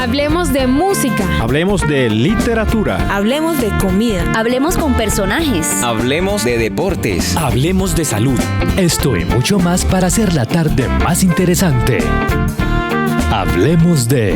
Hablemos de música. Hablemos de literatura. Hablemos de comida. Hablemos con personajes. Hablemos de deportes. Hablemos de salud. Esto y mucho más para hacer la tarde más interesante. Hablemos de...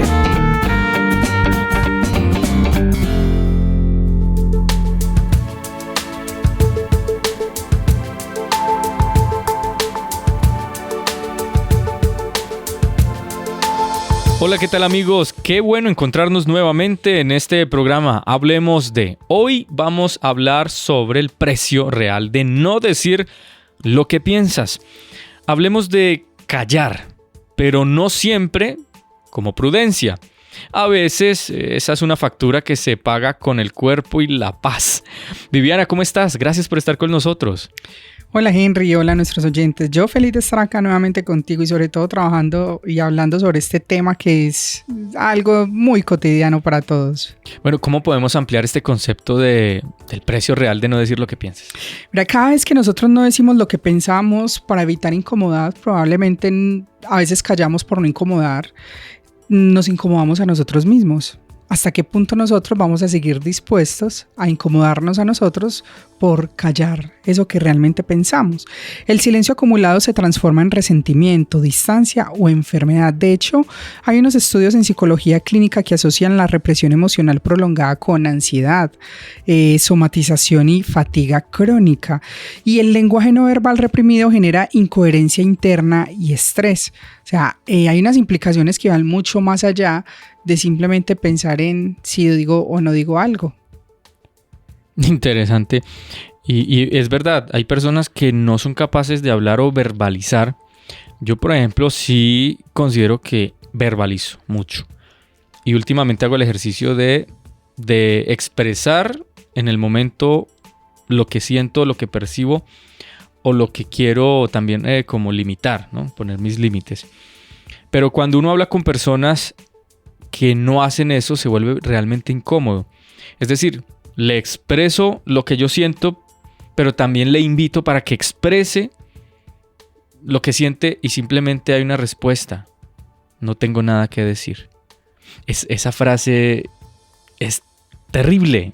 Hola, ¿qué tal amigos? Qué bueno encontrarnos nuevamente en este programa Hablemos de. Hoy vamos a hablar sobre el precio real de no decir lo que piensas. Hablemos de callar, pero no siempre como prudencia. A veces esa es una factura que se paga con el cuerpo y la paz. Viviana, ¿cómo estás? Gracias por estar con nosotros. Hola Henry, hola a nuestros oyentes. Yo feliz de estar acá nuevamente contigo y sobre todo trabajando y hablando sobre este tema que es algo muy cotidiano para todos. Bueno, ¿cómo podemos ampliar este concepto del precio real de no decir lo que piensas? Mira, cada vez que nosotros no decimos lo que pensamos para evitar incomodar, probablemente a veces callamos por no incomodar, nos incomodamos a nosotros mismos. ¿Hasta qué punto nosotros vamos a seguir dispuestos a incomodarnos a nosotros por callar eso que realmente pensamos? El silencio acumulado se transforma en resentimiento, distancia o enfermedad. De hecho, hay unos estudios en psicología clínica que asocian la represión emocional prolongada con ansiedad, somatización y fatiga crónica. Y el lenguaje no verbal reprimido genera incoherencia interna y estrés. O sea, hay unas implicaciones que van mucho más allá de simplemente pensar en si digo o no digo algo. Interesante. Y es verdad, hay personas que no son capaces de hablar o verbalizar. Yo, por ejemplo, sí considero que verbalizo mucho. Y últimamente hago el ejercicio de expresar en el momento lo que siento, lo que percibo o lo que quiero también como limitar, ¿no? Poner mis límites. Pero cuando uno habla con personas que no hacen eso, se vuelve realmente incómodo. Es decir, le expreso lo que yo siento, pero también le invito para que exprese lo que siente y simplemente hay una respuesta. No tengo nada que decir. Esa frase es terrible.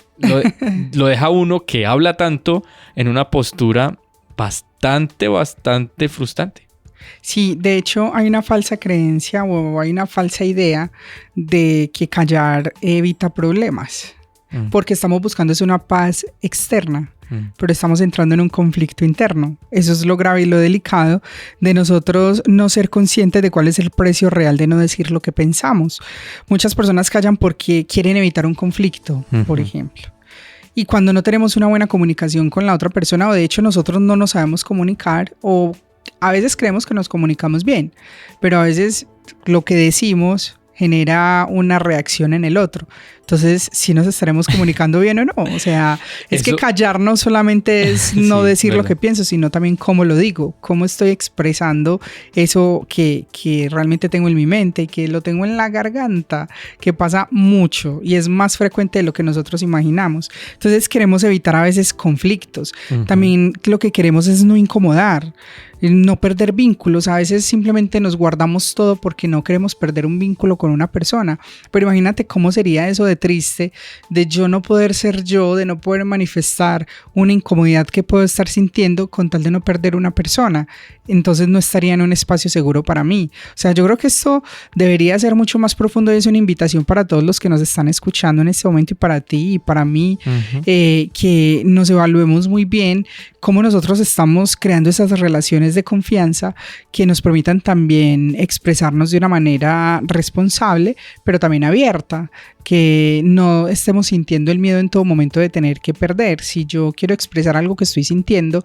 Lo deja uno que habla tanto en una postura bastante frustrante. Sí, de hecho hay una falsa creencia o hay una falsa idea de que callar evita problemas, porque estamos buscando una paz externa, pero estamos entrando en un conflicto interno. Eso es lo grave y lo delicado de nosotros no ser conscientes de cuál es el precio real de no decir lo que pensamos. Muchas personas callan porque quieren evitar un conflicto, por ejemplo. Y cuando no tenemos una buena comunicación con la otra persona, o de hecho nosotros no nos sabemos comunicar, o a veces creemos que nos comunicamos bien, pero a veces lo que decimos genera una reacción en el otro. Entonces, si nos estaremos comunicando bien o no. O sea, es que callar no solamente es no sí, decir lo que pienso, sino también cómo lo digo, cómo estoy expresando eso que realmente tengo en mi mente, que lo tengo en la garganta, que pasa mucho y es más frecuente de lo que nosotros imaginamos. Entonces, queremos evitar a veces conflictos. También lo que queremos es no incomodar, no perder vínculos. A veces simplemente nos guardamos todo porque no queremos perder un vínculo con una persona. Pero imagínate cómo sería eso de triste, de yo no poder ser yo, de no poder manifestar una incomodidad que puedo estar sintiendo con tal de no perder una persona. Entonces no estaría en un espacio seguro para mí. O sea, yo creo que esto debería ser mucho más profundo y es una invitación para todos los que nos están escuchando en este momento y para ti y para mí, que nos evaluemos muy bien cómo nosotros estamos creando esas relaciones de confianza que nos permitan también expresarnos de una manera responsable, pero también abierta, que no estemos sintiendo el miedo en todo momento de tener que perder. Si yo quiero expresar algo que estoy sintiendo,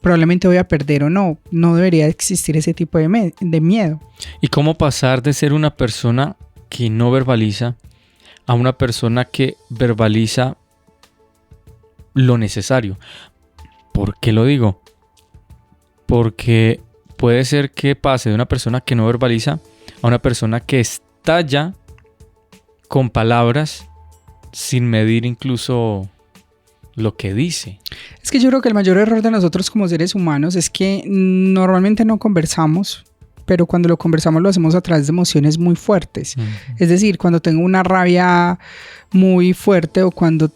probablemente voy a perder o no. No debería existir ese tipo de miedo. ¿Y cómo pasar de ser una persona que no verbaliza a una persona que verbaliza lo necesario? ¿Por qué lo digo? Porque puede ser que pase de una persona que no verbaliza a una persona que estalla con palabras sin medir incluso lo que dice. Es que yo creo que el mayor error de nosotros como seres humanos es que normalmente no conversamos pero cuando lo conversamos lo hacemos a través de emociones muy fuertes. Es decir, cuando tengo una rabia muy fuerte o cuando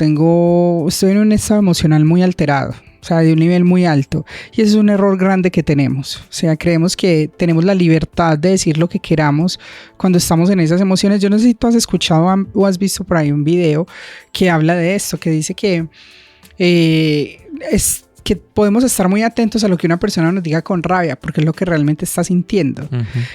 estoy en un estado emocional muy alterado, o sea, de un nivel muy alto. Y ese es un error grande que tenemos. O sea, creemos que tenemos la libertad de decir lo que queramos cuando estamos en esas emociones. Yo no sé si tú has escuchado o has visto por ahí un video que habla de esto, que dice que que podemos estar muy atentos a lo que una persona nos diga con rabia, porque es lo que realmente está sintiendo.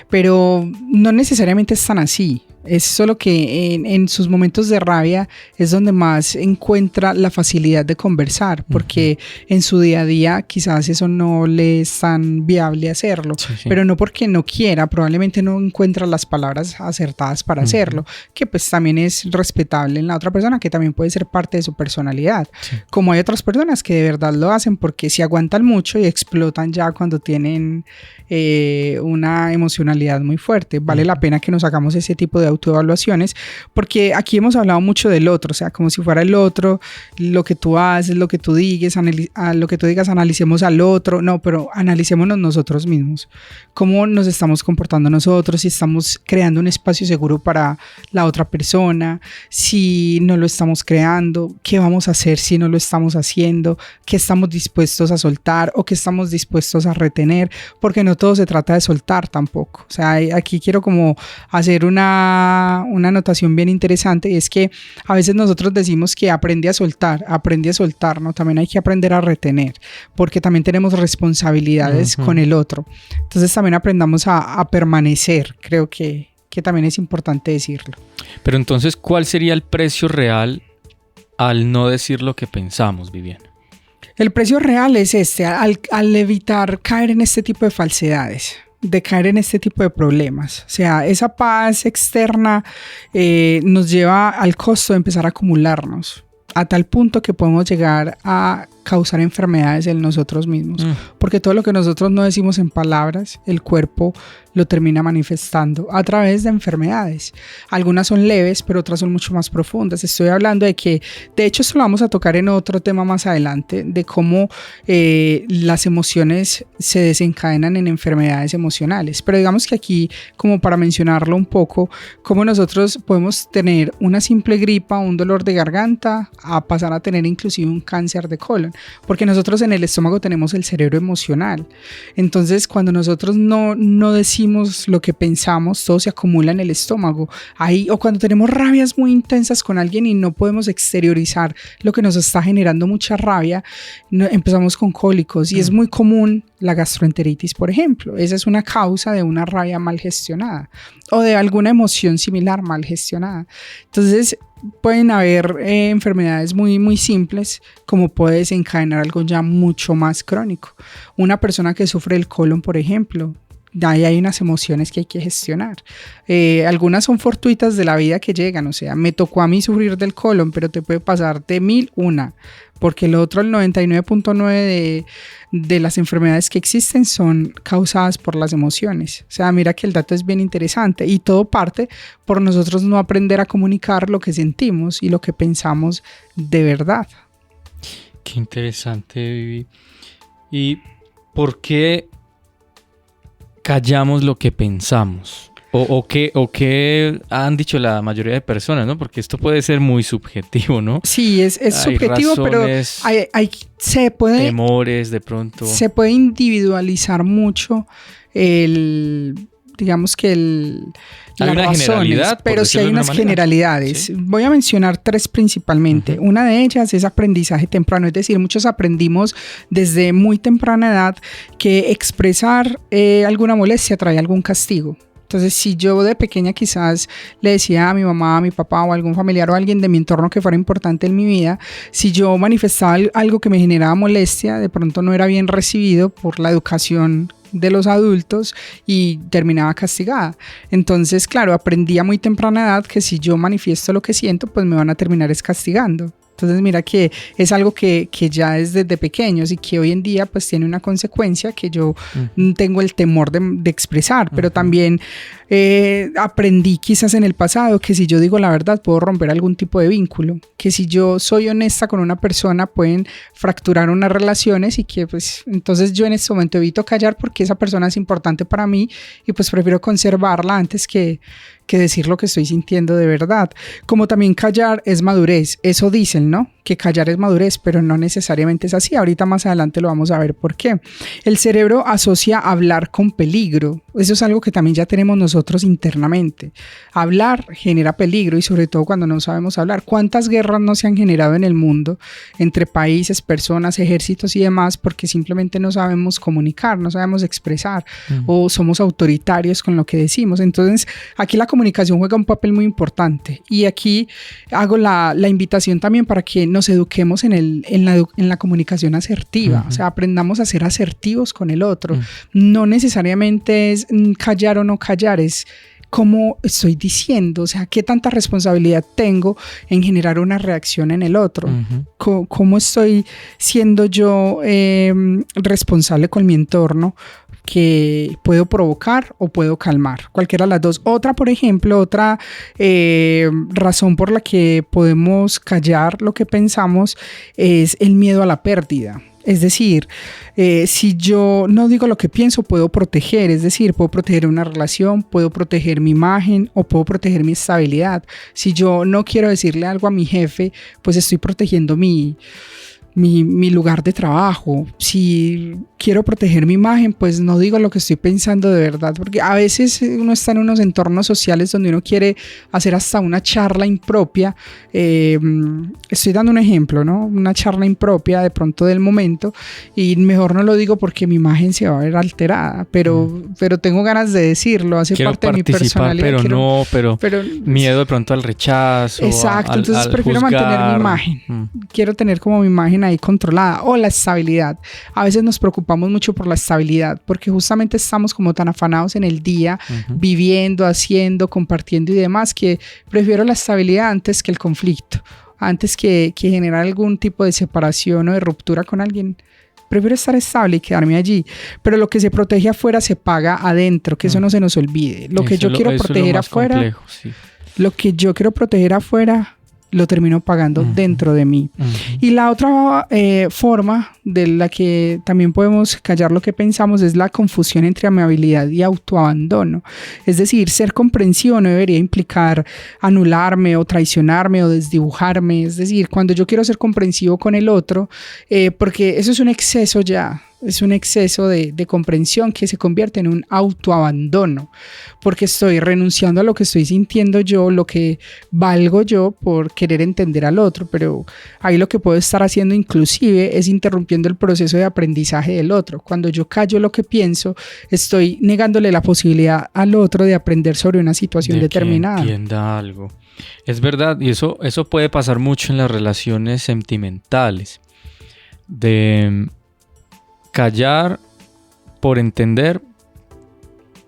Pero no necesariamente es tan así. Es solo que en sus momentos de rabia es donde más encuentra la facilidad de conversar, porque en su día a día quizás eso no le es tan viable hacerlo, pero no porque no quiera, probablemente no encuentra las palabras acertadas para hacerlo, que pues también es respetable en la otra persona, que también puede ser parte de su personalidad. Como hay otras personas que de verdad lo hacen porque se aguantan mucho y explotan ya cuando tienen una emocionalidad muy fuerte. Vale la pena que nos hagamos ese tipo de autoevaluaciones, porque aquí hemos hablado mucho del otro, o sea, como si fuera el otro, lo que tú haces, lo que tú digas, analicemos al otro. No, pero analicémonos nosotros mismos, cómo nos estamos comportando nosotros, si estamos creando un espacio seguro para la otra persona, si no lo estamos creando, qué vamos a hacer si no lo estamos haciendo, qué estamos dispuestos a soltar o qué estamos dispuestos a retener, porque no todo se trata de soltar tampoco. O sea, aquí quiero como hacer una anotación bien interesante, y es que a veces nosotros decimos que aprendí a soltar, ¿no? También hay que aprender a retener, porque también tenemos responsabilidades con el otro. Entonces también aprendamos a permanecer, creo que también es importante decirlo. Pero entonces, ¿cuál sería el precio real al no decir lo que pensamos, Viviana? El precio real es al evitar caer en este tipo de falsedades, de caer en este tipo de problemas. O sea, esa paz externa nos lleva al costo de empezar a acumularnos, a tal punto que podemos llegar a causar enfermedades en nosotros mismos, porque todo lo que nosotros no decimos en palabras, el cuerpo lo termina manifestando a través de enfermedades. Algunas son leves, pero otras son mucho más profundas. Estoy hablando de que, de hecho, esto lo vamos a tocar en otro tema más adelante, de cómo las emociones se desencadenan en enfermedades emocionales. Pero digamos que aquí, como para mencionarlo un poco, cómo nosotros podemos tener una simple gripa, un dolor de garganta, a pasar a tener inclusive un cáncer de colon, porque nosotros en el estómago tenemos el cerebro emocional. Entonces, cuando nosotros no decimos lo que pensamos, todo se acumula en el estómago. Ahí, o cuando tenemos rabias muy intensas con alguien y no podemos exteriorizar lo que nos está generando mucha rabia, empezamos con cólicos, y es muy común la gastroenteritis, por ejemplo. Esa es una causa de una rabia mal gestionada o de alguna emoción similar mal gestionada. Entonces, pueden haber enfermedades muy, muy simples, como puede desencadenar algo ya mucho más crónico. Una persona que sufre el colon, por ejemplo, ahí hay unas emociones que hay que gestionar. Algunas son fortuitas de la vida que llegan, o sea, me tocó a mí sufrir del colon, pero te puede pasar de 1001, porque el 99.9% de las enfermedades que existen son causadas por las emociones. O sea, mira que el dato es bien interesante, y todo parte por nosotros no aprender a comunicar lo que sentimos y lo que pensamos de verdad. Qué interesante, Vivi. ¿Y por qué callamos lo que pensamos? O qué han dicho la mayoría de personas, ¿no? Porque esto puede ser muy subjetivo, ¿no? Sí, es subjetivo, razones, pero se puede... temores, de pronto. Se puede individualizar mucho digamos que las razones, pero sí hay unas generalidades. ¿Sí? Voy a mencionar 3 principalmente. Una de ellas es aprendizaje temprano, es decir, muchos aprendimos desde muy temprana edad que expresar alguna molestia trae algún castigo. Entonces, si yo de pequeña quizás le decía a mi mamá, a mi papá o a algún familiar o a alguien de mi entorno que fuera importante en mi vida, si yo manifestaba algo que me generaba molestia, de pronto no era bien recibido por la educación de los adultos y terminaba castigada. Entonces, claro, aprendí a muy temprana edad que si yo manifiesto lo que siento, pues me van a terminar castigando. Entonces mira que es algo que ya es desde pequeños y que hoy en día pues tiene una consecuencia que yo tengo el temor de expresar, pero también aprendí quizás en el pasado que si yo digo la verdad puedo romper algún tipo de vínculo, que si yo soy honesta con una persona pueden fracturar unas relaciones y que pues entonces yo en este momento evito callar porque esa persona es importante para mí y pues prefiero conservarla antes que decir lo que estoy sintiendo de verdad. Como también callar es madurez, eso dicen, ¿no? Que callar es madurez, pero no necesariamente es así. Ahorita más adelante lo vamos a ver por qué. El cerebro asocia hablar con peligro. Eso es algo que también ya tenemos nosotros internamente. Hablar genera peligro y sobre todo cuando no sabemos hablar. ¿Cuántas guerras no se han generado en el mundo entre países, personas, ejércitos y demás porque simplemente no sabemos comunicar, no sabemos expresar o somos autoritarios con lo que decimos? Entonces, aquí la comunicación juega un papel muy importante y aquí hago la invitación también para que nos eduquemos en la comunicación asertiva, o sea, aprendamos a ser asertivos con el otro. No necesariamente es callar o no callar, es cómo estoy diciendo, o sea, qué tanta responsabilidad tengo en generar una reacción en el otro, cómo estoy siendo yo responsable con mi entorno, que puedo provocar o puedo calmar, cualquiera de las dos. Otra, por ejemplo, otra razón por la que podemos callar lo que pensamos es el miedo a la pérdida. Es decir, si yo no digo lo que pienso, puedo proteger, es decir, puedo proteger una relación, puedo proteger mi imagen o puedo proteger mi estabilidad. Si yo no quiero decirle algo a mi jefe, pues estoy protegiendo mi lugar de trabajo. Si quiero proteger mi imagen, pues no digo lo que estoy pensando de verdad, porque a veces uno está en unos entornos sociales donde uno quiere hacer hasta una charla impropia. Estoy dando un ejemplo, ¿no? Una charla impropia de pronto del momento y mejor no lo digo porque mi imagen se va a ver alterada, pero tengo ganas de decirlo, hace quiero parte de mi personalidad. Pero miedo de pronto al rechazo. Exacto, entonces al prefiero juzgar. mantener mi imagen. Quiero tener como mi imagen ahí controlada, o la estabilidad. A veces nos preocupamos mucho por la estabilidad porque justamente estamos como tan afanados en el día, viviendo, haciendo, compartiendo y demás, que prefiero la estabilidad antes que el conflicto, antes que generar algún tipo de separación o de ruptura con alguien. Prefiero estar estable y quedarme allí, pero lo que se protege afuera se paga adentro, que eso no se nos olvide. Lo que yo quiero proteger afuera, complejo, sí. Lo que yo quiero proteger afuera lo termino pagando dentro de mí. Y la otra forma de la que también podemos callar lo que pensamos es la confusión entre amabilidad y autoabandono. Es decir, ser comprensivo no debería implicar anularme o traicionarme o desdibujarme. Es decir, cuando yo quiero ser comprensivo con el otro, porque eso es un exceso ya. Es un exceso de comprensión que se convierte en un autoabandono, porque estoy renunciando a lo que estoy sintiendo yo, lo que valgo yo por querer entender al otro, pero ahí lo que puedo estar haciendo inclusive es interrumpiendo el proceso de aprendizaje del otro. Cuando yo callo lo que pienso, estoy negándole la posibilidad al otro de aprender sobre una situación determinada. Que entienda algo. Es verdad, y eso puede pasar mucho en las relaciones sentimentales, de callar por entender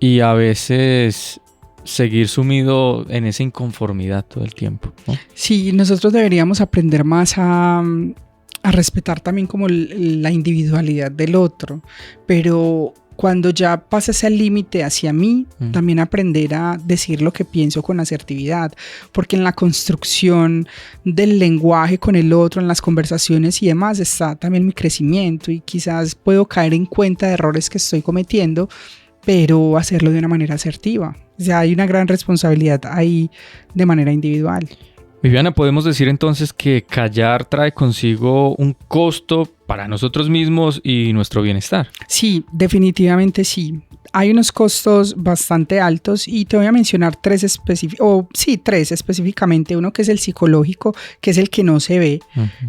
y a veces seguir sumido en esa inconformidad todo el tiempo, ¿no? Sí, nosotros deberíamos aprender más a respetar también como la individualidad del otro, pero cuando ya pasa ese límite hacia mí, también aprender a decir lo que pienso con asertividad, porque en la construcción del lenguaje con el otro, en las conversaciones y demás, está también mi crecimiento y quizás puedo caer en cuenta de errores que estoy cometiendo, pero hacerlo de una manera asertiva. O sea, hay una gran responsabilidad ahí de manera individual. Viviana, ¿podemos decir entonces que callar trae consigo un costo para nosotros mismos y nuestro bienestar? Sí, definitivamente sí. Hay unos costos bastante altos y te voy a mencionar tres específicamente. Uno que es el psicológico, que es el que no se ve.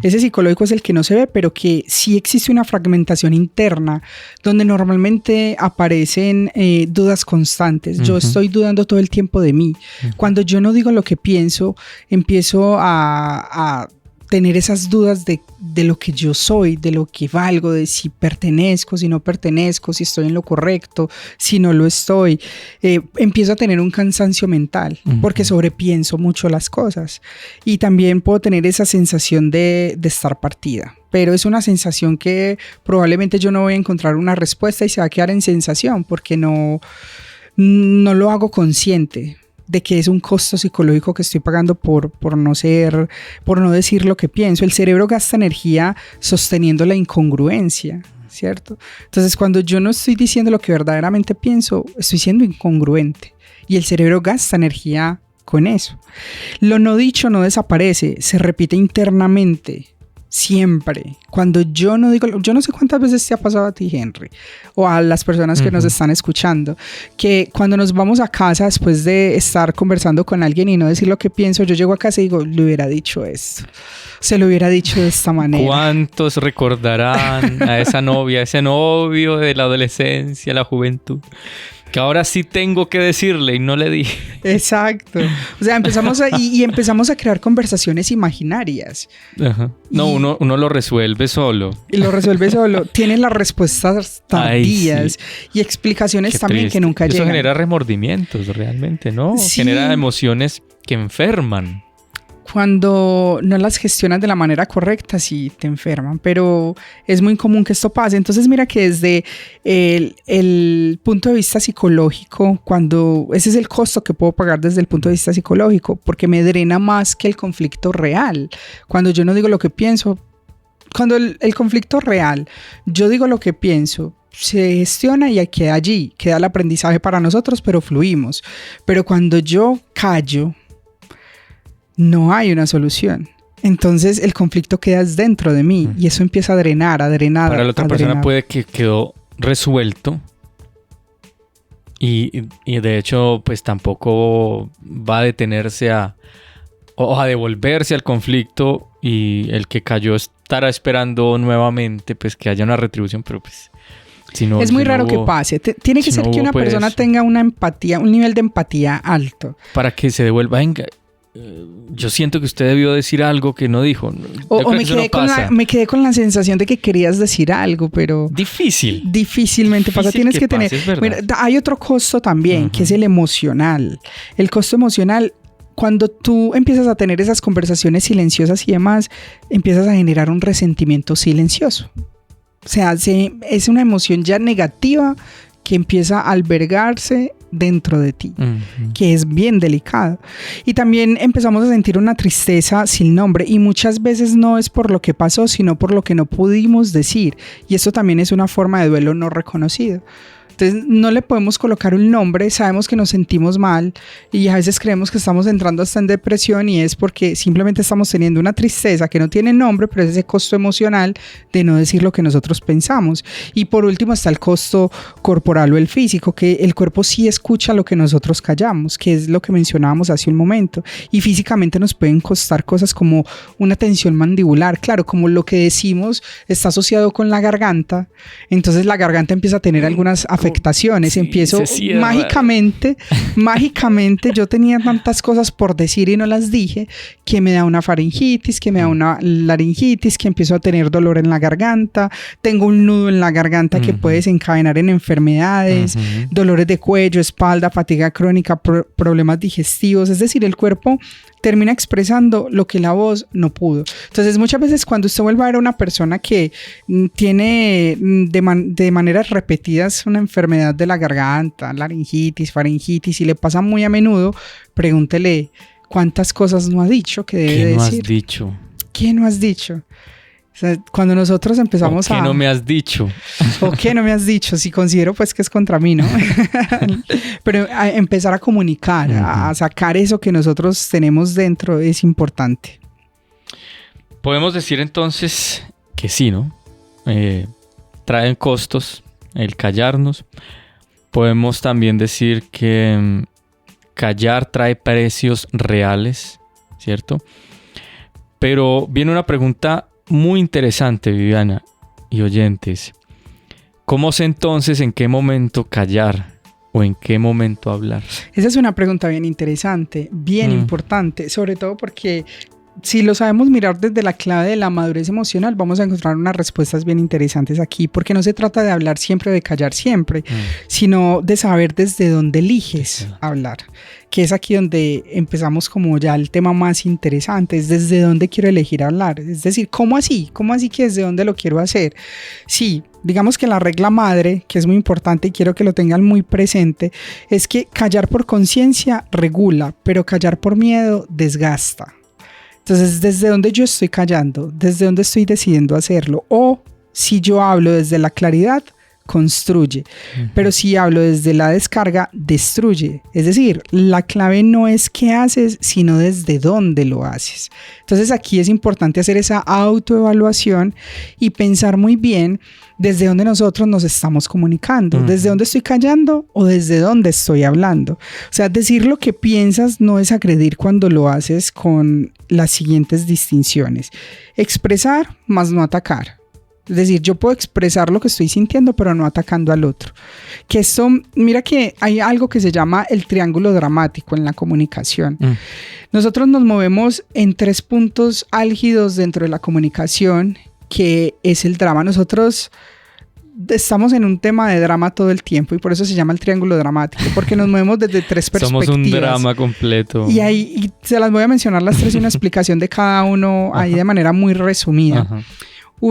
Ese psicológico es el que no se ve, pero que sí existe una fragmentación interna donde normalmente aparecen dudas constantes. Yo estoy dudando todo el tiempo de mí. Cuando yo no digo lo que pienso, empiezo a tener esas dudas de lo que yo soy, de lo que valgo, de si pertenezco, si no pertenezco, si estoy en lo correcto, si no lo estoy. Empiezo a tener un cansancio mental porque sobrepienso mucho las cosas y también puedo tener esa sensación de estar partida. Pero es una sensación que probablemente yo no voy a encontrar una respuesta y se va a quedar en sensación porque no no lo hago consciente de que es un costo psicológico que estoy pagando por no decir lo que pienso. El cerebro gasta energía sosteniendo la incongruencia, ¿cierto? Entonces, cuando yo no estoy diciendo lo que verdaderamente pienso, estoy siendo incongruente y el cerebro gasta energía con eso. Lo no dicho no desaparece, se repite internamente. Siempre. Cuando yo no digo, yo no sé cuántas veces te ha pasado a ti, Henry, o a las personas que nos están escuchando, que cuando nos vamos a casa después de estar conversando con alguien y no decir lo que pienso, yo llego a casa y digo, le hubiera dicho esto, se lo hubiera dicho de esta manera. ¿Cuántos recordarán a esa novia, a ese novio de la adolescencia, la juventud? Que ahora sí tengo que decirle y no le dije. Exacto. O sea, empezamos a crear conversaciones imaginarias. Ajá. No, uno lo resuelve solo. Y lo resuelve solo. Tiene las respuestas tardías y explicaciones también que nunca llegan. Eso genera remordimientos realmente, ¿no? Sí. Genera emociones que enferman. Cuando no las gestionas de la manera correcta, sí te enferman, pero es muy común que esto pase. Entonces mira que desde el punto de vista psicológico, ese es el costo que puedo pagar desde el punto de vista psicológico, porque me drena más que el conflicto real. Cuando yo no digo lo que pienso, cuando el conflicto real, yo digo lo que pienso, se gestiona y queda allí, queda el aprendizaje para nosotros, pero fluimos. Pero cuando yo callo, no hay una solución. Entonces el conflicto queda dentro de mí y eso empieza a drenar. Para la otra persona puede que quedó resuelto y de hecho pues tampoco va a detenerse o a devolverse al conflicto, y el que cayó estará esperando nuevamente pues que haya una retribución, pero pues es muy raro que pase. Tiene que ser que una persona tenga una empatía, un nivel de empatía alto para que se devuelva. Venga, yo siento que usted debió decir algo que no dijo. O me quedé con la sensación de que querías decir algo, pero difícilmente pasa. Tienes que tener. Mira, hay otro costo también, que es el emocional. El costo emocional. Cuando tú empiezas a tener esas conversaciones silenciosas y demás, empiezas a generar un resentimiento silencioso. O sea, es una emoción ya negativa que empieza a albergarse dentro de ti, que es bien delicado. Y también empezamos a sentir una tristeza sin nombre, y muchas veces no es por lo que pasó, sino por lo que no pudimos decir. Y esto también es una forma de duelo no reconocido. Entonces no le podemos colocar un nombre, sabemos que nos sentimos mal y a veces creemos que estamos entrando hasta en depresión, y es porque simplemente estamos teniendo una tristeza que no tiene nombre, pero es ese costo emocional de no decir lo que nosotros pensamos. Y por último está el costo corporal o el físico, que el cuerpo sí escucha lo que nosotros callamos, que es lo que mencionábamos hace un momento, y físicamente nos pueden costar cosas como una tensión mandibular. Claro, como lo que decimos está asociado con la garganta, entonces la garganta empieza a tener algunas afectaciones. Empiezo mágicamente yo tenía tantas cosas por decir y no las dije, que me da una faringitis, que me da una laringitis, que empiezo a tener dolor en la garganta, tengo un nudo en la garganta que puede desencadenar en enfermedades, dolores de cuello, espalda, fatiga crónica, problemas digestivos. Es decir, el cuerpo termina expresando lo que la voz no pudo. Entonces, muchas veces cuando usted vuelve a ver a una persona que tiene de maneras repetidas una enfermedad de la garganta, laringitis, faringitis, y le pasa muy a menudo, pregúntele cuántas cosas no ha dicho que debe decir. ¿Qué no has dicho? ¿Qué no has dicho? O sea, cuando nosotros empezamos ¿qué no me has dicho? ¿O qué no me has dicho? Si considero pues que es contra mí, ¿no? Pero empezar a comunicar, a sacar eso que nosotros tenemos dentro es importante. Podemos decir entonces que sí, ¿no? Traen costos el callarnos. Podemos también decir que callar trae precios reales, ¿cierto? Pero viene una pregunta muy interesante, Viviana y oyentes. ¿Cómo sé entonces en qué momento callar o en qué momento hablar? Esa es una pregunta bien interesante, bien importante, sobre todo porque si lo sabemos mirar desde la clave de la madurez emocional, vamos a encontrar unas respuestas bien interesantes aquí, porque no se trata de hablar siempre o de callar siempre, sino de saber desde dónde eliges hablar, que es aquí donde empezamos como ya el tema más interesante, es desde dónde quiero elegir hablar, es decir, ¿cómo así que desde dónde lo quiero hacer? Sí, digamos que la regla madre, que es muy importante y quiero que lo tengan muy presente, es que callar por conciencia regula, pero callar por miedo desgasta. Entonces, ¿desde dónde yo estoy callando? ¿Desde dónde estoy decidiendo hacerlo? O si yo hablo desde la claridad, construye. Pero si hablo desde la descarga, destruye. Es decir, la clave no es qué haces, sino desde dónde lo haces. Entonces, aquí es importante hacer esa autoevaluación y pensar muy bien desde dónde nosotros nos estamos comunicando, desde dónde estoy callando o desde dónde estoy hablando. O sea, decir lo que piensas no es agredir cuando lo haces con las siguientes distinciones. Expresar más no atacar. Es decir, yo puedo expresar lo que estoy sintiendo, pero no atacando al otro. Que esto, mira que hay algo que se llama el triángulo dramático en la comunicación. Nosotros nos movemos en 3 puntos álgidos dentro de la comunicación, que es el drama. Nosotros estamos en un tema de drama todo el tiempo y por eso se llama el triángulo dramático, porque nos movemos desde 3 perspectivas. Somos un drama completo. Y se las voy a mencionar las 3 y una explicación de cada uno ahí de manera muy resumida.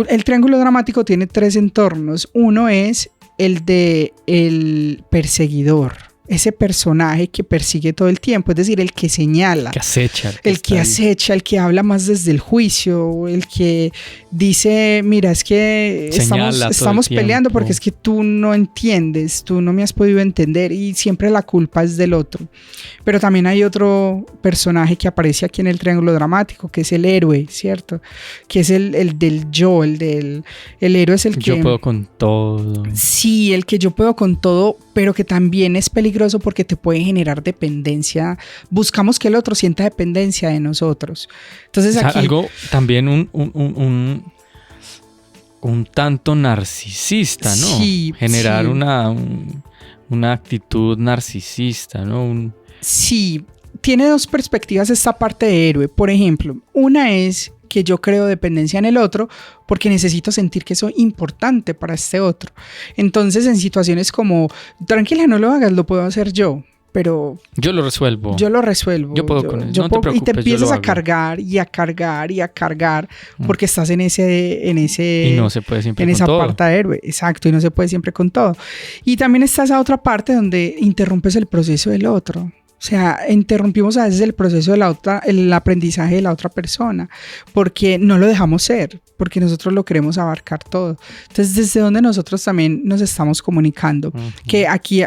El triángulo dramático tiene 3 entornos. Uno es el de el perseguidor, ese personaje que persigue todo el tiempo, es decir, el que señala, que acecha, el que habla más desde el juicio, el que dice, mira, es que estamos peleando porque es que tú no entiendes, tú no me has podido entender y siempre la culpa es del otro. Pero también hay otro personaje que aparece aquí en el triángulo dramático, que es el héroe, ¿cierto? Que es el del yo, el héroe es el que... Yo puedo con todo. Sí, el que yo puedo con todo, pero que también es peligroso porque te puede generar dependencia. Buscamos que el otro sienta dependencia de nosotros. Entonces aquí... Algo también un tanto narcisista, ¿no? Sí. Generar una actitud narcisista, ¿no? Sí, tiene 2 perspectivas esta parte de héroe. Por ejemplo, una es que yo creo dependencia en el otro porque necesito sentir que soy importante para este otro. Entonces, en situaciones como, tranquila, no lo hagas, lo puedo hacer yo. Pero yo lo resuelvo. Yo puedo con eso. No te preocupes, y te empiezas a cargar y a cargar y a cargar porque estás en ese y no se puede siempre en con esa todo. parte de héroe, exacto, y no se puede siempre con todo. Y también está esa otra parte donde interrumpes el proceso del otro. O sea, interrumpimos a veces el proceso el aprendizaje de la otra persona, porque no lo dejamos ser, porque nosotros lo queremos abarcar todo. Entonces, desde donde nosotros también nos estamos comunicando, que aquí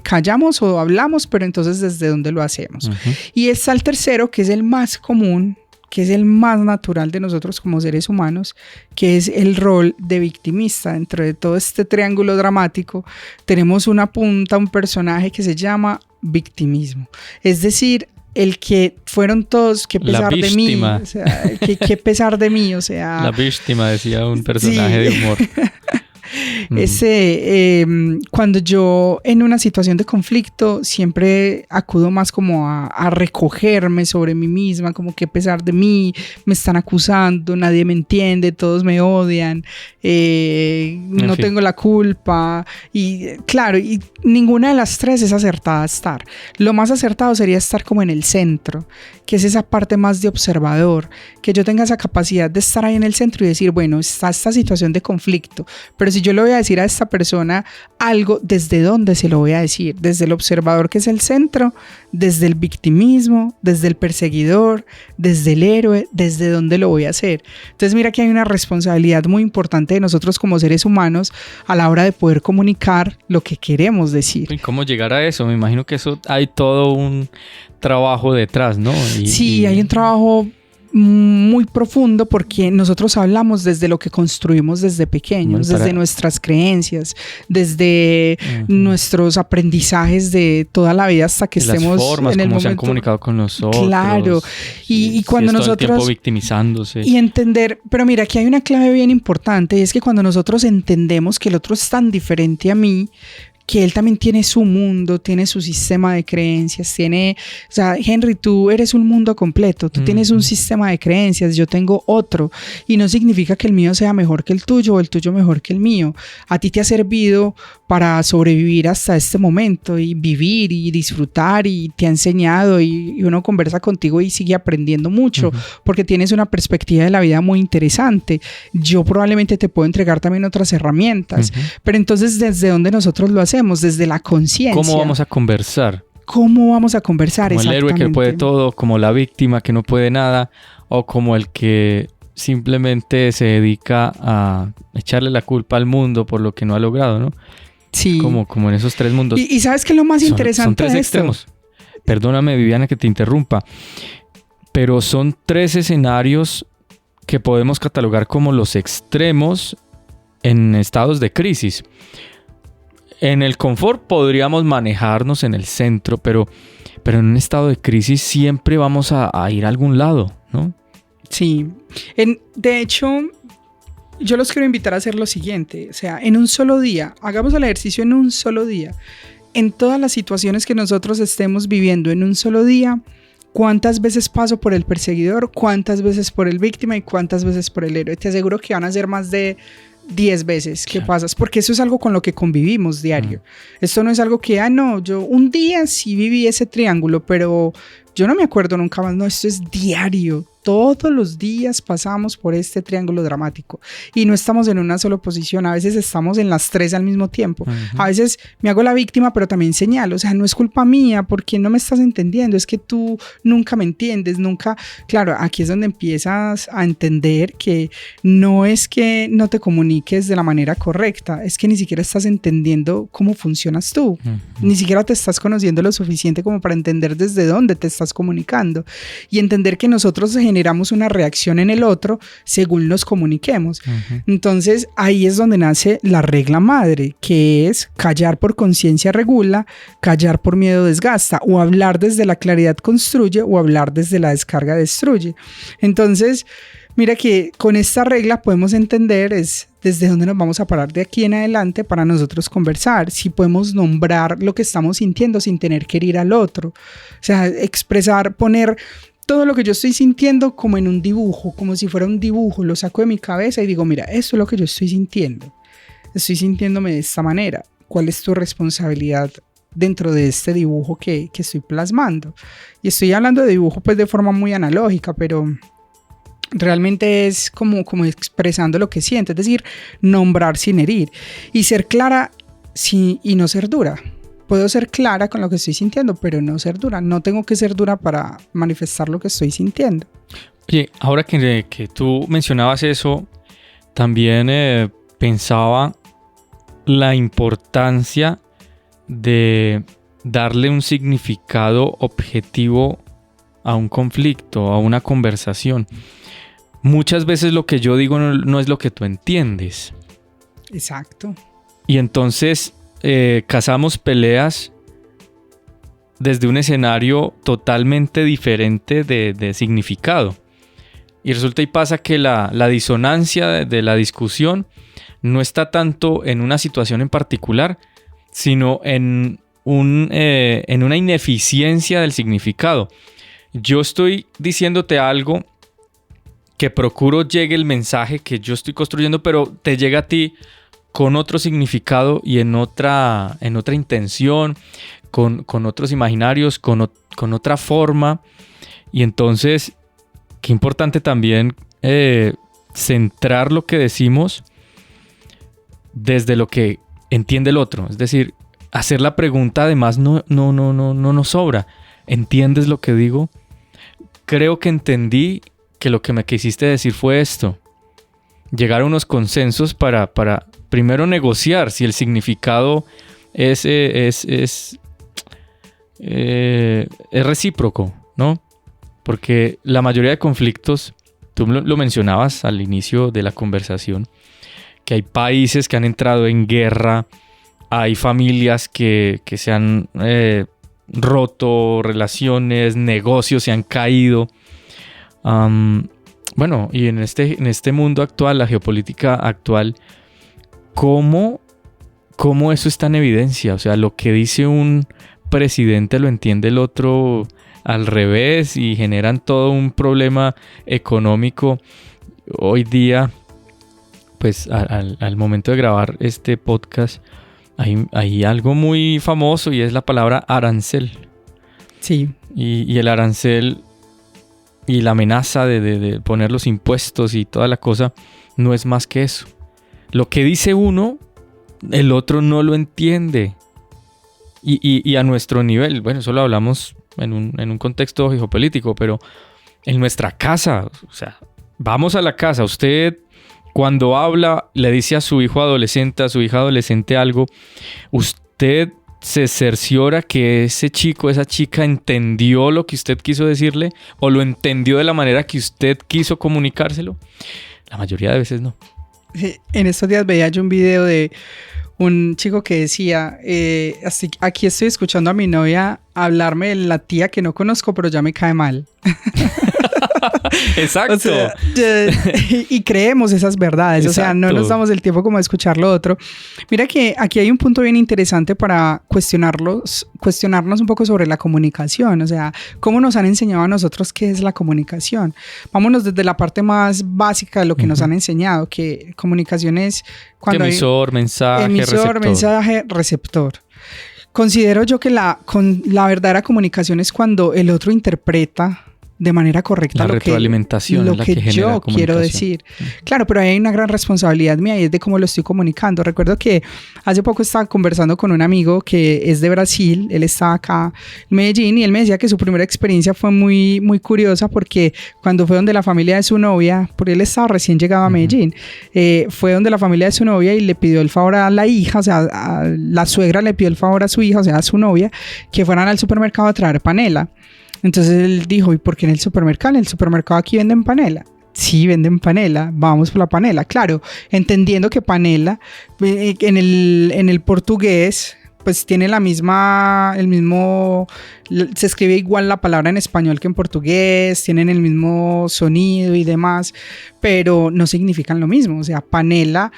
callamos o hablamos, pero entonces desde dónde lo hacemos. Y está el tercero, que es el más común, que es el más natural de nosotros como seres humanos, que es el rol de victimista. Dentro de todo este triángulo dramático tenemos una punta, un personaje que se llama victimismo. Es decir, el que fueron todos, que pesar de mí, o sea, que pesar de mí, o sea... La víctima, decía un personaje de humor. Cuando yo en una situación de conflicto siempre acudo más como a recogerme sobre mí misma, como que a pesar de mí me están acusando, nadie me entiende, todos me odian, no tengo la culpa y claro, y ninguna de las 3 es acertada estar. Lo más acertado sería estar como en el centro, que es esa parte más de observador, que yo tenga esa capacidad de estar ahí en el centro y decir, bueno, está esta situación de conflicto, pero si yo le voy a decir a esta persona algo, ¿desde dónde se lo voy a decir? Desde el observador, que es el centro, desde el victimismo, desde el perseguidor, desde el héroe, ¿desde dónde lo voy a hacer? Entonces mira que hay una responsabilidad muy importante de nosotros como seres humanos a la hora de poder comunicar lo que queremos decir. ¿Y cómo llegar a eso? Me imagino que eso hay todo un trabajo detrás, ¿no? Hay un trabajo muy profundo porque nosotros hablamos desde lo que construimos desde pequeños, desde nuestras creencias, desde nuestros aprendizajes de toda la vida hasta que estemos las formas en el como momento. Se han comunicado con nosotros. Claro. Y cuando nosotros todo el tiempo victimizándose. Y entender, pero mira, aquí hay una clave bien importante y es que cuando nosotros entendemos que el otro es tan diferente a mí, que él también tiene su mundo, tiene su sistema de creencias, o sea, Henry, tú eres un mundo completo, tú tienes un sistema de creencias, yo tengo otro, y no significa que el mío sea mejor que el tuyo o el tuyo mejor que el mío. A ti te ha servido para sobrevivir hasta este momento y vivir y disfrutar, y te ha enseñado, y uno conversa contigo y sigue aprendiendo mucho porque tienes una perspectiva de la vida muy interesante. Yo probablemente te puedo entregar también otras herramientas, pero entonces ¿desde dónde nosotros lo hacemos? Desde la conciencia. ¿Cómo vamos a conversar? ¿Cómo vamos a conversar? Como el héroe que puede todo, como la víctima que no puede nada, o como el que simplemente se dedica a echarle la culpa al mundo por lo que no ha logrado, ¿no? Sí. Como en esos tres mundos. Y ¿sabes qué es lo más interesante? Son tres de esto? extremos. Perdóname, Viviana, que te interrumpa, pero son tres escenarios que podemos catalogar como los extremos en estados de crisis. En el confort podríamos manejarnos en el centro, pero en un estado de crisis siempre vamos a ir a algún lado, ¿no? Sí. De hecho, yo los quiero invitar a hacer lo siguiente. O sea, en un solo día, hagamos el ejercicio en un solo día. En todas las situaciones que nosotros estemos viviendo en un solo día, ¿cuántas veces paso por el perseguidor? ¿Cuántas veces por el víctima? ¿Y cuántas veces por el héroe? Te aseguro que van a ser más de 10 veces que pasas, porque eso es algo con lo que convivimos diario. Esto no es algo que, yo un día sí viví ese triángulo, pero yo no me acuerdo nunca más. No, esto es diario. Todos los días pasamos por este triángulo dramático y no estamos en una sola posición. A veces estamos en las tres al mismo tiempo. A veces me hago la víctima, pero también señalo. O sea, no es culpa mía porque no me estás entendiendo. Es que tú nunca me entiendes, nunca. Claro, aquí es donde empiezas a entender que no es que no te comuniques de la manera correcta, es que ni siquiera estás entendiendo cómo funcionas tú. Ni siquiera te estás conociendo lo suficiente como para entender desde dónde te estás comunicando y entender que nosotros generamos una reacción en el otro según nos comuniquemos. Entonces ahí es donde nace la regla madre, que es callar por conciencia regula, callar por miedo desgasta, o hablar desde la claridad construye, o hablar desde la descarga destruye. Entonces mira que con esta regla podemos entender es desde dónde nos vamos a parar de aquí en adelante para nosotros conversar, si podemos nombrar lo que estamos sintiendo sin tener que herir al otro, o sea, expresar, poner todo lo que yo estoy sintiendo como en un dibujo, como si fuera un dibujo, lo saco de mi cabeza y digo, mira, esto es lo que yo estoy sintiéndome de esta manera. ¿Cuál es tu responsabilidad dentro de este dibujo que estoy plasmando? Y estoy hablando de dibujo pues de forma muy analógica, pero realmente es como expresando lo que siento, es decir, nombrar sin herir y ser clara y no ser dura. Puedo ser clara con lo que estoy sintiendo, pero no ser dura. No tengo que ser dura para manifestar lo que estoy sintiendo. Oye, ahora que tú mencionabas eso, también pensaba la importancia de darle un significado objetivo a un conflicto, a una conversación. Muchas veces lo que yo digo no es lo que tú entiendes. Exacto. Y entonces cazamos peleas desde un escenario totalmente diferente de significado. Y resulta y pasa que la disonancia de la discusión no está tanto en una situación en particular, sino en una ineficiencia del significado. Yo estoy diciéndote algo que procuro llegue el mensaje que yo estoy construyendo, pero te llega a ti con otro significado y en otra intención, con otros imaginarios, con otra forma. Y entonces, qué importante también centrar lo que decimos desde lo que entiende el otro. Es decir, hacer la pregunta además no nos sobra. ¿Entiendes lo que digo? Creo que entendí que lo que me quisiste decir fue esto. Llegar a unos consensos para primero negociar si el significado es recíproco, ¿no? Porque la mayoría de conflictos, tú lo mencionabas al inicio de la conversación, que hay países que han entrado en guerra, hay familias que se han roto, relaciones, negocios se han caído. Bueno, y en este mundo actual, la geopolítica actual, ¿cómo cómo eso está en evidencia. O sea, lo que dice un presidente lo entiende el otro al revés y generan todo un problema económico. Hoy día, pues al momento de grabar este podcast, hay algo muy famoso y es la palabra arancel. Sí. Y el arancel y la amenaza de poner los impuestos y toda la cosa no es más que eso. Lo que dice uno, el otro no lo entiende. Y a nuestro nivel, bueno, eso lo hablamos en un contexto geopolítico, pero en nuestra casa, o sea, vamos a la casa, usted cuando habla le dice a su hijo adolescente, a su hija adolescente algo, usted se cerciora que ese chico, esa chica entendió lo que usted quiso decirle o lo entendió de la manera que usted quiso comunicárselo. La mayoría de veces no. En estos días veía yo un video de un chico que decía, aquí estoy escuchando a mi novia hablarme de la tía que no conozco, pero ya me cae mal. Exacto. O sea, y creemos esas verdades. Exacto. O sea, no nos damos el tiempo como de escuchar lo otro. Mira que aquí hay un punto bien interesante para cuestionarnos un poco sobre la comunicación. O sea, ¿cómo nos han enseñado a nosotros qué es la comunicación? Vámonos desde la parte más básica de lo que nos han enseñado, que comunicación es cuando emisor, mensaje, receptor. Considero yo que la verdadera comunicación es cuando el otro interpreta de manera correcta lo que yo quiero decir. Claro, pero hay una gran responsabilidad mía y es de cómo lo estoy comunicando. Recuerdo que hace poco estaba conversando con un amigo que es de Brasil, él estaba acá en Medellín y él me decía que su primera experiencia fue muy, muy curiosa porque cuando fue donde la familia de su novia, porque él estaba recién llegado a Medellín, fue donde la familia de su novia y le pidió el favor a la hija, o sea, a la suegra le pidió el favor a su hija, o sea, a su novia, que fueran al supermercado a traer panela. Entonces él dijo, ¿y por qué en el supermercado? ¿En el supermercado aquí venden panela? Sí, venden panela, vamos por la panela. Claro, entendiendo que panela en el portugués pues tiene se escribe igual la palabra en español que en portugués, tienen el mismo sonido y demás, pero no significan lo mismo. O sea, panela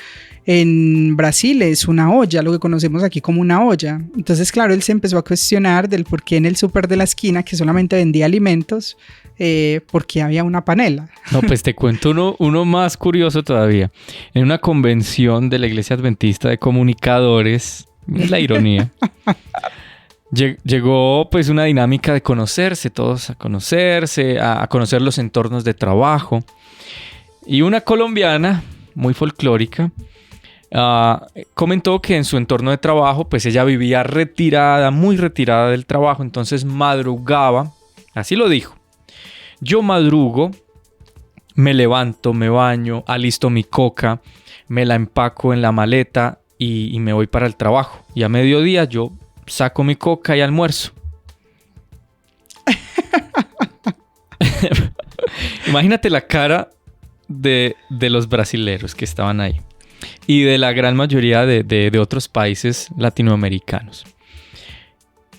en Brasil es una olla, lo que conocemos aquí como una olla. Entonces, claro, él se empezó a cuestionar del por qué en el súper de la esquina, que solamente vendía alimentos, por qué había una panela. No, pues te cuento uno más curioso todavía. En una convención de la Iglesia Adventista de Comunicadores, es la ironía, llegó pues una dinámica de conocerse, todos a conocerse, a conocer los entornos de trabajo. Y una colombiana, muy folclórica, comentó que en su entorno de trabajo pues ella vivía retirada, muy retirada del trabajo, entonces madrugaba, así lo dijo: yo madrugo, me levanto, me baño, alisto mi coca, me la empaco en la maleta y me voy para el trabajo, y a mediodía yo saco mi coca y almuerzo. Imagínate la cara de los brasileros que estaban ahí y de la gran mayoría de otros países latinoamericanos.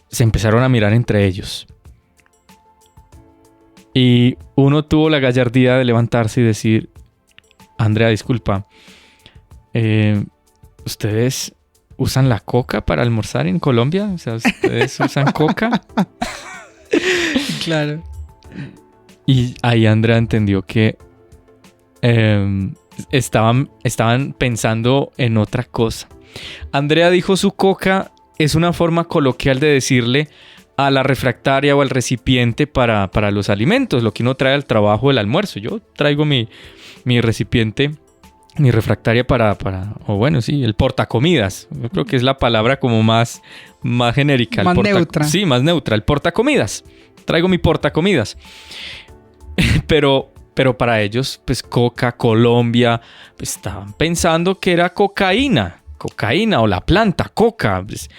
Se empezaron a mirar entre ellos y uno tuvo la gallardía de levantarse y decir: Andrea, disculpa, ¿ustedes usan la coca para almorzar en Colombia? O sea, ¿ustedes usan coca? Claro. Y ahí Andrea entendió que estaban pensando en otra cosa. Andrea dijo: su coca es una forma coloquial de decirle a la refractaria o al recipiente para los alimentos, lo que uno trae al trabajo, el almuerzo. Yo traigo mi recipiente, mi refractaria o bueno, sí, el portacomidas. Yo creo que es la palabra como más genérica. Más neutra. Sí, más neutra. El portacomidas. Traigo mi portacomidas. Pero para ellos, pues Coca, Colombia, pues estaban pensando que era cocaína o la planta, coca. Pues,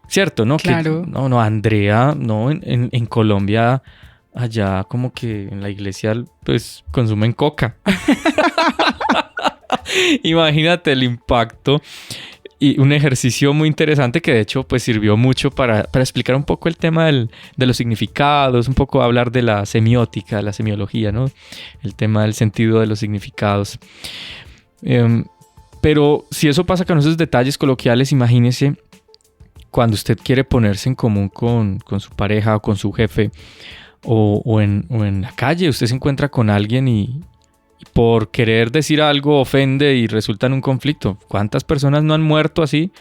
¿cierto? ¿No? Claro. No, Andrea, no, en Colombia, allá como que en la iglesia, pues consumen coca. Imagínate el impacto. Y un ejercicio muy interesante que de hecho pues sirvió mucho para explicar un poco el tema de los significados, un poco hablar de la semiótica, la semiología, ¿no? El tema del sentido de los significados. Pero si eso pasa con esos detalles coloquiales, imagínese cuando usted quiere ponerse en común con su pareja o con su jefe o en la calle, usted se encuentra con alguien y por querer decir algo ofende y resulta en un conflicto. ¿Cuántas personas no han muerto así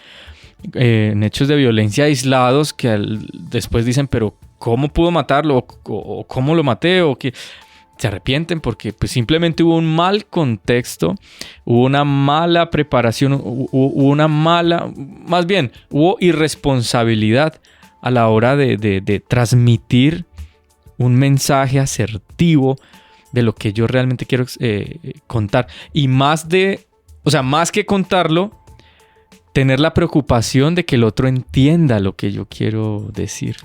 en hechos de violencia aislados que después dicen, pero ¿cómo pudo matarlo? ¿O cómo lo maté? ¿O qué? Se arrepienten porque pues, simplemente hubo un mal contexto, hubo una mala preparación, hubo irresponsabilidad a la hora de transmitir un mensaje asertivo de lo que yo realmente quiero contar. Y más que contarlo, tener la preocupación de que el otro entienda lo que yo quiero decir.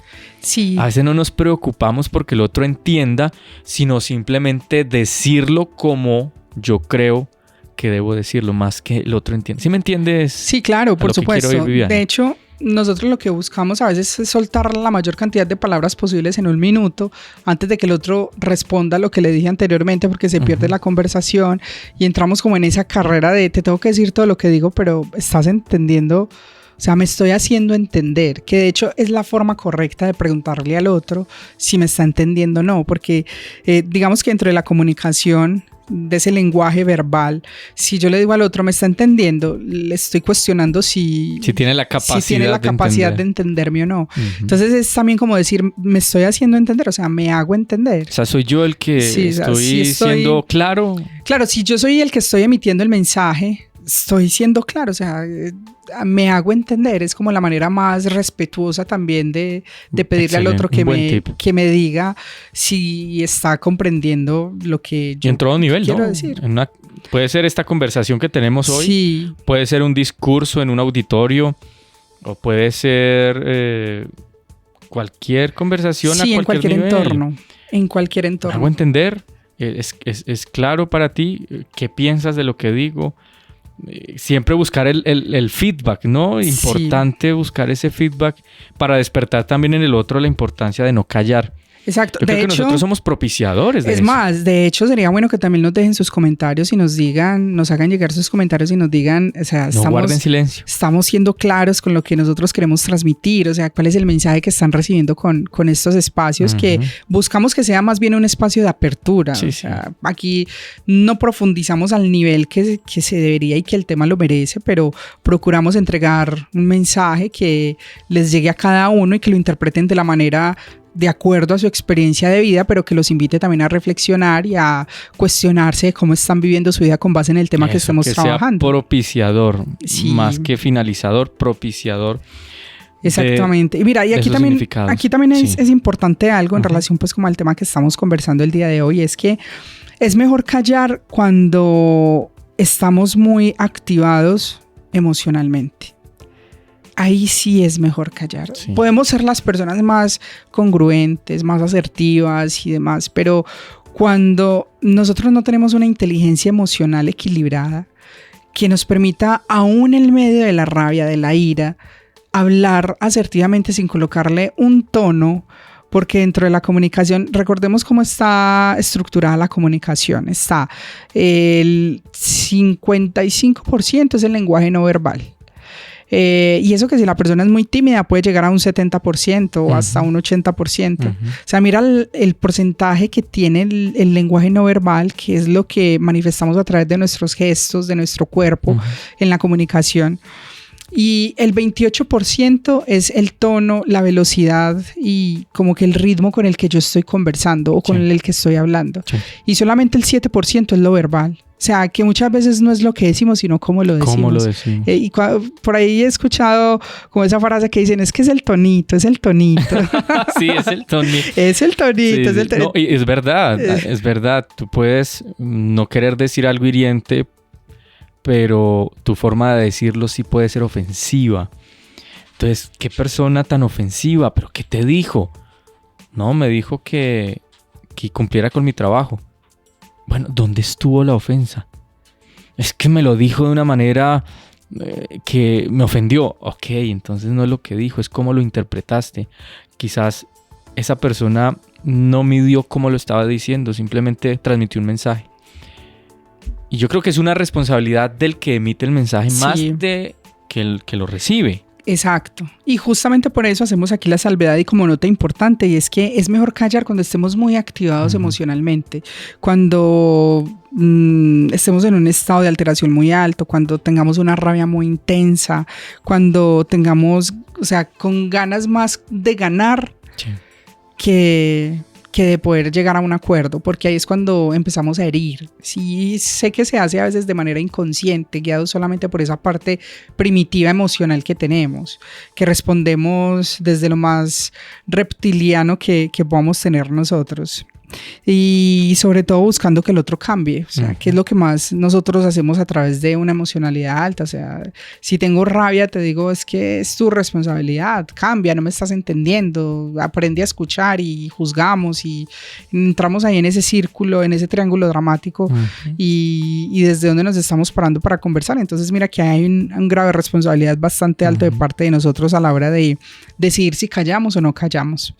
Sí. A veces no nos preocupamos porque el otro entienda, sino simplemente decirlo como yo creo que debo decirlo, más que el otro entienda. ¿Sí me entiendes? Sí, claro, por supuesto. De hecho, nosotros lo que buscamos a veces es soltar la mayor cantidad de palabras posibles en un minuto antes de que el otro responda lo que le dije anteriormente, porque se pierde la conversación y entramos como en esa carrera de te tengo que decir todo lo que digo, pero estás entendiendo, o sea, me estoy haciendo entender, que de hecho es la forma correcta de preguntarle al otro si me está entendiendo o no, porque digamos que dentro de la comunicación, de ese lenguaje verbal, si yo le digo al otro me está entendiendo, le estoy cuestionando si tiene la capacidad, de entenderme o no. Entonces es también como decir, me estoy haciendo entender, o sea, me hago entender. O sea, soy yo el que estoy siendo claro. Claro, si yo soy el que estoy emitiendo el mensaje, estoy siendo claro, o sea, me hago entender. Es como la manera más respetuosa también de pedirle al otro que me diga si está comprendiendo lo que yo en todo nivel, quiero ¿no? decir. Puede ser esta conversación que tenemos hoy, sí. Puede ser un discurso en un auditorio, o puede ser cualquier conversación sí, a cualquier nivel. En cualquier entorno. Me hago entender, es claro para ti, ¿qué piensas de lo que digo? Siempre buscar el feedback, ¿no? Importante buscar ese feedback para despertar también en el otro la importancia de no callar. Exacto. Yo creo que nosotros somos propiciadores de eso. Es más, de hecho sería bueno que también nos dejen sus comentarios y nos hagan llegar sus comentarios y nos digan, o sea, no guarden silencio. Estamos siendo claros con lo que nosotros queremos transmitir, o sea, cuál es el mensaje que están recibiendo con estos espacios que buscamos que sea más bien un espacio de apertura. Sí, o sea, aquí no profundizamos al nivel que se debería y que el tema lo merece, pero procuramos entregar un mensaje que les llegue a cada uno y que lo interpreten de la manera de acuerdo a su experiencia de vida, pero que los invite también a reflexionar y a cuestionarse de cómo están viviendo su vida con base en el tema que estemos trabajando. Sea propiciador, sí. Más que finalizador, propiciador. Exactamente. Y mira, y aquí también es importante algo en relación pues como al tema que estamos conversando el día de hoy, es que es mejor callar cuando estamos muy activados emocionalmente. Ahí sí es mejor callar. Sí. Podemos ser las personas más congruentes, más asertivas y demás, pero cuando nosotros no tenemos una inteligencia emocional equilibrada que nos permita, aún en medio de la rabia, de la ira, hablar asertivamente sin colocarle un tono, porque dentro de la comunicación, recordemos cómo está estructurada la comunicación. Está el 55% es el lenguaje no verbal. Y eso que si la persona es muy tímida puede llegar a un 70% o hasta un 80%. O sea, mira el porcentaje que tiene el lenguaje no verbal, que es lo que manifestamos a través de nuestros gestos, de nuestro cuerpo en la comunicación. Y el 28% es el tono, la velocidad y como que el ritmo con el que yo estoy conversando o con el que estoy hablando. Sí. Y solamente el 7% es lo verbal. O sea, que muchas veces no es lo que decimos, sino cómo lo decimos. ¿Cómo lo decimos? Y por ahí he escuchado como esa frase que dicen, es que es el tonito, es el tonito. Sí, es el tonito. Es el tonito, sí, es el tonito. No, y es verdad. Tú puedes no querer decir algo hiriente, pero tu forma de decirlo sí puede ser ofensiva. Entonces, ¿qué persona tan ofensiva? ¿Pero qué te dijo? No, me dijo que cumpliera con mi trabajo. Bueno, ¿dónde estuvo la ofensa? Es que me lo dijo de una manera que me ofendió. Ok, entonces no es lo que dijo, es cómo lo interpretaste. Quizás esa persona no midió cómo lo estaba diciendo, simplemente transmitió un mensaje. Y yo creo que es una responsabilidad del que emite el mensaje más de que el que lo recibe. Exacto. Y justamente por eso hacemos aquí la salvedad y como nota importante, y es que es mejor callar cuando estemos muy activados emocionalmente, cuando estemos en un estado de alteración muy alto, cuando tengamos una rabia muy intensa, cuando tengamos, o sea, con ganas más de ganar que de poder llegar a un acuerdo, porque ahí es cuando empezamos a herir. Sí, sé que se hace a veces de manera inconsciente, guiado solamente por esa parte primitiva emocional que tenemos, que respondemos desde lo más reptiliano que podamos tener nosotros. Y sobre todo buscando que el otro cambie, o sea, que es lo que más nosotros hacemos a través de una emocionalidad alta. O sea, si tengo rabia, te digo, es que es tu responsabilidad, cambia, no me estás entendiendo, aprende a escuchar, y juzgamos y entramos ahí en ese círculo, en ese triángulo dramático y desde donde nos estamos parando para conversar. Entonces mira que hay un grave responsabilidad bastante alto de parte de nosotros a la hora de decidir si callamos o no callamos.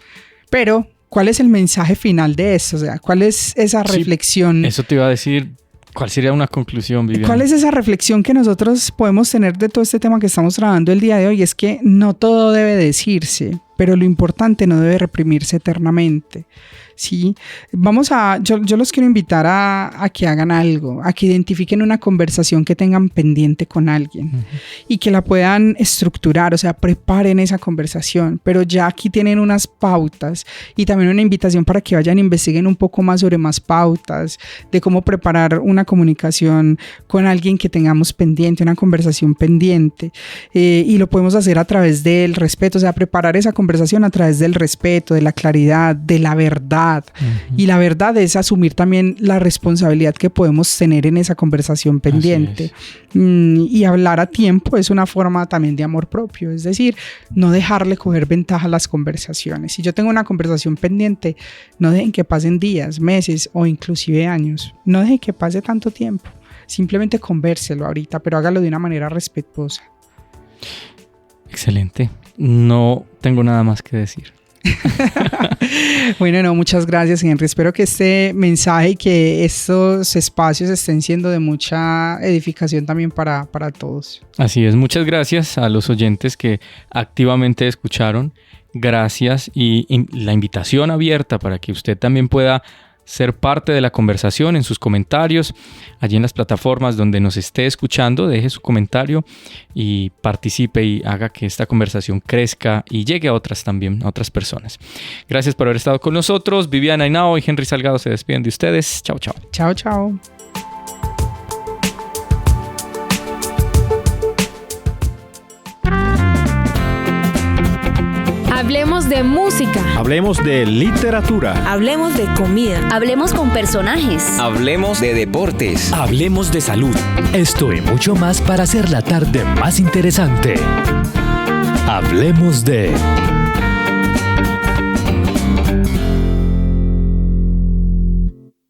Pero ¿cuál es el mensaje final de esto? O sea, ¿cuál es esa reflexión? Eso te iba a decir. ¿Cuál sería una conclusión, Viviana? ¿Cuál es esa reflexión que nosotros podemos tener de todo este tema que estamos trabajando el día de hoy? Es que no todo debe decirse, pero lo importante no debe reprimirse eternamente. ¿Sí? Yo los quiero invitar a que hagan algo, a que identifiquen una conversación que tengan pendiente con alguien y que la puedan estructurar, o sea, preparen esa conversación, pero ya aquí tienen unas pautas y también una invitación para que vayan e investiguen un poco más sobre más pautas de cómo preparar una comunicación con alguien que tengamos pendiente, una conversación pendiente, y lo podemos hacer a través del respeto, o sea, preparar esa conversación a través del respeto, de la claridad, de la verdad. Y la verdad es asumir también la responsabilidad que podemos tener en esa conversación pendiente. Y hablar a tiempo es una forma también de amor propio, es decir, no dejarle coger ventaja a las conversaciones. Si yo tengo una conversación pendiente, no dejen que pasen días, meses o inclusive años, no dejen que pase tanto tiempo, simplemente convérselo ahorita, pero hágalo de una manera respetuosa. Excelente, no tengo nada más que decir. Bueno, muchas gracias, Henry. Espero que este mensaje y que estos espacios estén siendo de mucha edificación también para todos. Así es, muchas gracias a los oyentes que activamente escucharon. Gracias y la invitación abierta para que usted también pueda ser parte de la conversación en sus comentarios, allí en las plataformas donde nos esté escuchando, deje su comentario y participe y haga que esta conversación crezca y llegue a otras también, a otras personas. Gracias por haber estado con nosotros. Viviana Henao y Henry Salgado se despiden de ustedes. Chao, chao. Chao, chao. Hablemos de música. Hablemos de literatura. Hablemos de comida. Hablemos con personajes. Hablemos de deportes. Hablemos de salud. Esto y mucho más para hacer la tarde más interesante. Hablemos de...